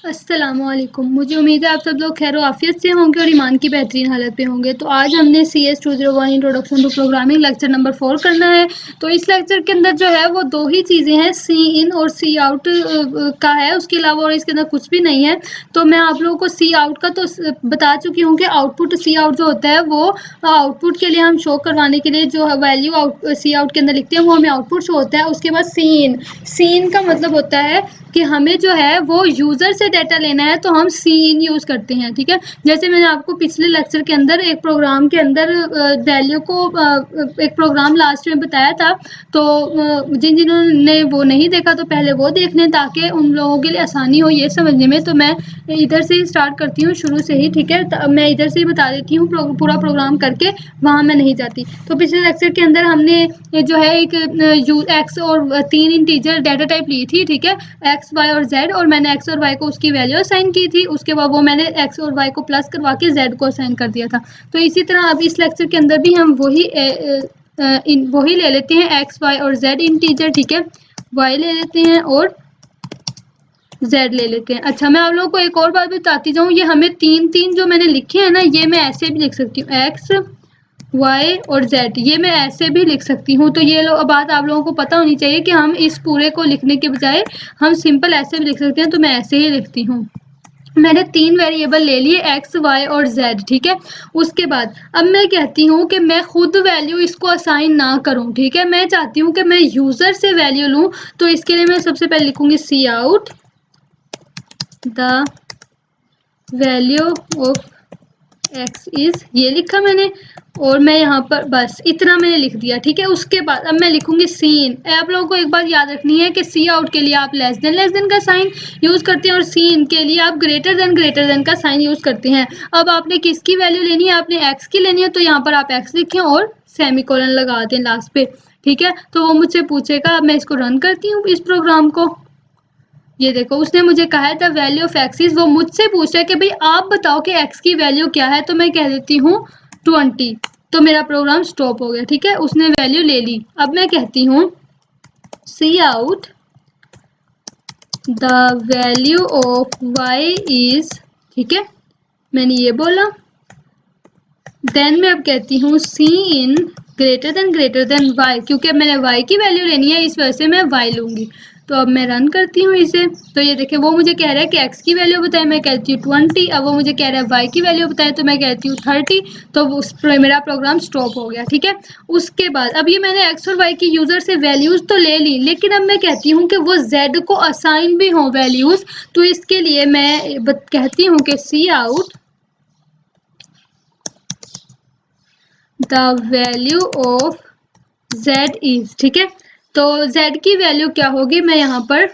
السلام علیکم. مجھے امید ہے آپ سب لوگ خیر و عافیت سے ہوں گے اور ایمان کی بہترین حالت پہ ہوں گے. تو آج ہم نے CS201 introduction to programming lecture number 4 کرنا ہے. تو اس لیکچر کے اندر جو ہے وہ دو ہی چیزیں ہیں, سی ان اور سی آؤٹ کا ہے, اس کے علاوہ اور اس کے اندر کچھ بھی نہیں ہے. تو میں آپ لوگوں کو سی آؤٹ کا تو بتا چکی ہوں کہ آؤٹ پٹ سی آؤٹ جو ہوتا ہے وہ آؤٹ پٹ کے لیے ہم شو کروانے کے لیے جو ویلیو سی آؤٹ کے اندر لکھتے ہیں وہ ہمیں آؤٹ پٹ شو ہوتا ہے. اس کے بعد سین کا مطلب ہوتا ہے کہ ہمیں جو ہے وہ یوزر سے ڈیٹا لینا ہے تو ہم سی ان یوز کرتے ہیں. ٹھیک ہے, جیسے میں نے آپ کو پچھلے لیکچر کے اندر ایک پروگرام کے اندر ویلیو کو ایک پروگرام لاسٹ میں بتایا تھا. تو جنہوں نے وہ نہیں دیکھا تو پہلے وہ دیکھ لیں تاکہ ان لوگوں کے لیے آسانی ہو یہ سمجھنے میں. تو میں ادھر سے ہی اسٹارٹ کرتی ہوں شروع سے ہی. ٹھیک ہے, میں ادھر سے ہی بتا دیتی ہوں پورا پروگرام کر کے, وہاں میں نہیں جاتی. تو پچھلے لیکچر کے اندر ہم نے جو ہے ایک ایکس اور 3 انٹیجر ڈیٹا ٹائپ لی تھی. ٹھیک ہے, ایکس وائی اور زیڈ, اور میں نے ایکس اور وائی کو اس کی ویلیو اسائن کی تھی. اس کے بعد وہ میں نے ایکس اور وائی کو پلس کروا کے زیڈ کو اسائن کر دیا تھا. تو اسی طرح اب اس لیکچر کے اندر بھی ہم وہی لے لیتے ہیں, ایکس وائی اور زیڈ انٹیجر. ٹھیک ہے, وائی لے لیتے ہیں اور زیڈ لے لیتے ہیں. اچھا, میں آپ لوگوں کو ایک اور بات بتاتی جاؤں, یہ ہمیں تین جو میں نے لکھے ہیں نا, یہ میں ایسے بھی لکھ سکتی ہوں, ایکس وائی اور زیڈ, یہ میں ایسے بھی لکھ سکتی ہوں. تو یہ بات آپ لوگوں کو پتہ ہونی چاہیے کہ ہم اس پورے کو لکھنے کے بجائے ہم سمپل ایسے بھی لکھ سکتے ہیں. تو میں ایسے ہی لکھتی ہوں. میں نے 3 ویریبل لے لیے, ایکس وائی اور زیڈ. ٹھیک ہے, اس کے بعد اب میں کہتی ہوں کہ میں خود ویلیو اس کو اسائن نہ کروں. ٹھیک ہے, میں چاہتی ہوں کہ میں یوزر سے ویلیو لوں. تو اس کے لیے میں سب سے پہلے لکھوں گی see out the value of X is, یہ لکھا میں نے, اور میں یہاں پر بس اتنا میں نے لکھ دیا. ٹھیک ہے, اس کے بعد اب میں لکھوں گی سین. آپ لوگوں کو ایک بات یاد رکھنی ہے کہ سی آؤٹ کے لیے آپ لیس دین کا سائن یوز کرتے ہیں اور سین کے لیے آپ گریٹر دین کا سائن یوز کرتے ہیں. اب آپ نے کس کی ویلیو لینی ہے, آپ نے ایکس کی لینی ہے, تو یہاں پر آپ ایکس لکھیں اور سیمی کولن لگا دیں لاسٹ پہ. ٹھیک ہے, تو وہ مجھ سے پوچھے گا. اب میں اس کو رن کرتی ہوں اس پروگرام کو. یہ دیکھو, اس نے مجھے کہا تھا ویلیو آف ایکس از, وہ مجھ سے پوچھ رہا ہے کہ بھئی آپ بتاؤ کہ ایکس کی ویلیو کیا ہے. تو میں کہہ دیتی ہوں 20. تو میرا پروگرام سٹاپ ہو گیا. ٹھیک ہے, اس نے ویلیو لے لی. اب میں کہتی ہوں see out the value of Y is. ٹھیک ہے, میں نے یہ بولا. دین میں اب کہتی ہوں سی ان گریٹر دین وائی, کیونکہ میں نے وائی کی ویلیو لینی ہے, اس وجہ سے میں وائی لوں گی. تو اب میں رن کرتی ہوں اسے. تو یہ دیکھیں, وہ مجھے کہہ رہا ہے کہ ایکس کی ویلیو بتائے, میں کہتی ہوں 20. اب وہ مجھے کہہ رہا ہے وائی کی ویلیو بتائے, تو میں کہتی ہوں 30. تو میرا پروگرام سٹاپ ہو گیا. ٹھیک ہے, اس کے بعد اب یہ میں نے ایکس اور وائی کی یوزر سے ویلیوز تو لے لی, لیکن اب میں کہتی ہوں کہ وہ زیڈ کو اسائن بھی ہوں ویلیوز. تو اس کے لیے میں کہتی ہوں کہ see out the value of Z is. ٹھیک ہے, تو زیڈ کی ویلیو کیا ہوگی, میں یہاں پر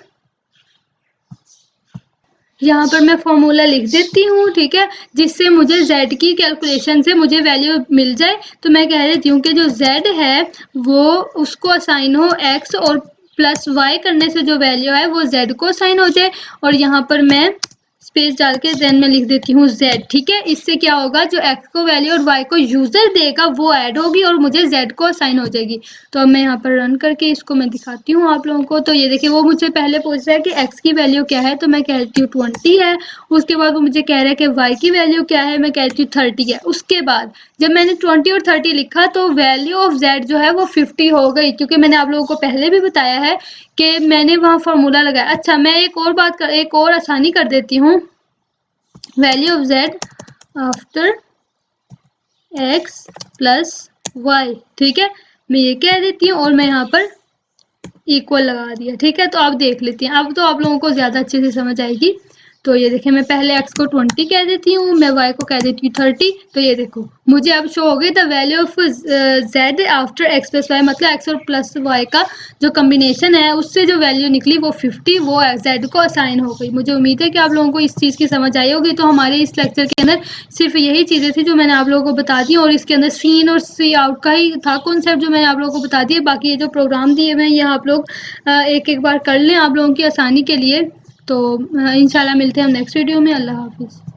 فارمولا لکھ دیتی ہوں. ٹھیک ہے, جس سے مجھے زیڈ کی کیلکولیشن سے مجھے ویلیو مل جائے. تو میں کہہ دیتی ہوں کہ جو زیڈ ہے وہ اس کو اسائن ہو ایکس, اور پلس وائی کرنے سے جو ویلیو ہے وہ زیڈ کو اسائن ہو جائے. اور یہاں پر میں اسپیس ڈال کے دین میں لکھ دیتی ہوں زیڈ. ٹھیک ہے, اس سے کیا ہوگا, جو ایکس کو ویلیو اور وائی کو یوزر دے گا وہ ایڈ ہوگی اور مجھے زیڈ کو اسائن ہو جائے گی. تو اب میں یہاں پر رن کر کے اس کو میں دکھاتی ہوں آپ لوگوں کو. تو یہ دیکھیں, وہ مجھ سے پہلے پوچھ رہا ہے کہ ایکس کی ویلیو کیا ہے, تو میں کہتی ہوں 20 ہے. اس کے بعد وہ مجھے کہہ رہا ہے کہ وائی کی ویلیو کیا ہے, میں کہتی ہوں 30 ہے. اس کے بعد جب میں نے 20 اور 30 لکھا تو ویلیو آف زیڈ جو ہے وہ 50 ہو گئی, کیونکہ میں نے آپ لوگوں کو پہلے بھی بتایا ہے کہ میں نے وہاں فارمولا لگایا. اچھا, میں ایک اور آسانی کر دیتی ہوں. Value of Z after X plus Y. ٹھیک ہے, میں یہ کہہ دیتی ہوں اور میں یہاں پر ایکول لگا دیا. ٹھیک ہے, تو آپ دیکھ لیتی ہیں, اب تو آپ لوگوں کو زیادہ اچھے سے سمجھ آئے گی. تو یہ دیکھیں, میں پہلے ایکس کو 20 کہہ دیتی ہوں, میں وائی کو کہہ دیتی ہوں 30. تو یہ دیکھو, مجھے اب شو ہو گئی the value of Z after X plus Y, مطلب ایکس اور پلس وائی کا جو کمبینیشن ہے اس سے جو ویلیو نکلی وہ 50, وہ زیڈ کو اسائن ہو گئی. مجھے امید ہے کہ آپ لوگوں کو اس چیز کی سمجھ آئی ہوگی. تو ہمارے اس لیکچر کے اندر صرف یہی چیزیں تھیں جو میں نے آپ لوگوں کو بتا دی, اور اس کے اندر سین اور سی آؤٹ کا ہی تھا کانسیپٹ جو میں نے آپ لوگوں کو بتا دیا. باقی یہ جو پروگرام دیے ہوئے ہیں یہ آپ لوگ ایک بار کر لیں آپ لوگوں کی آسانی کے لیے. تو انشاءاللہ ملتے ہیں ہم نیکسٹ ویڈیو میں. اللہ حافظ.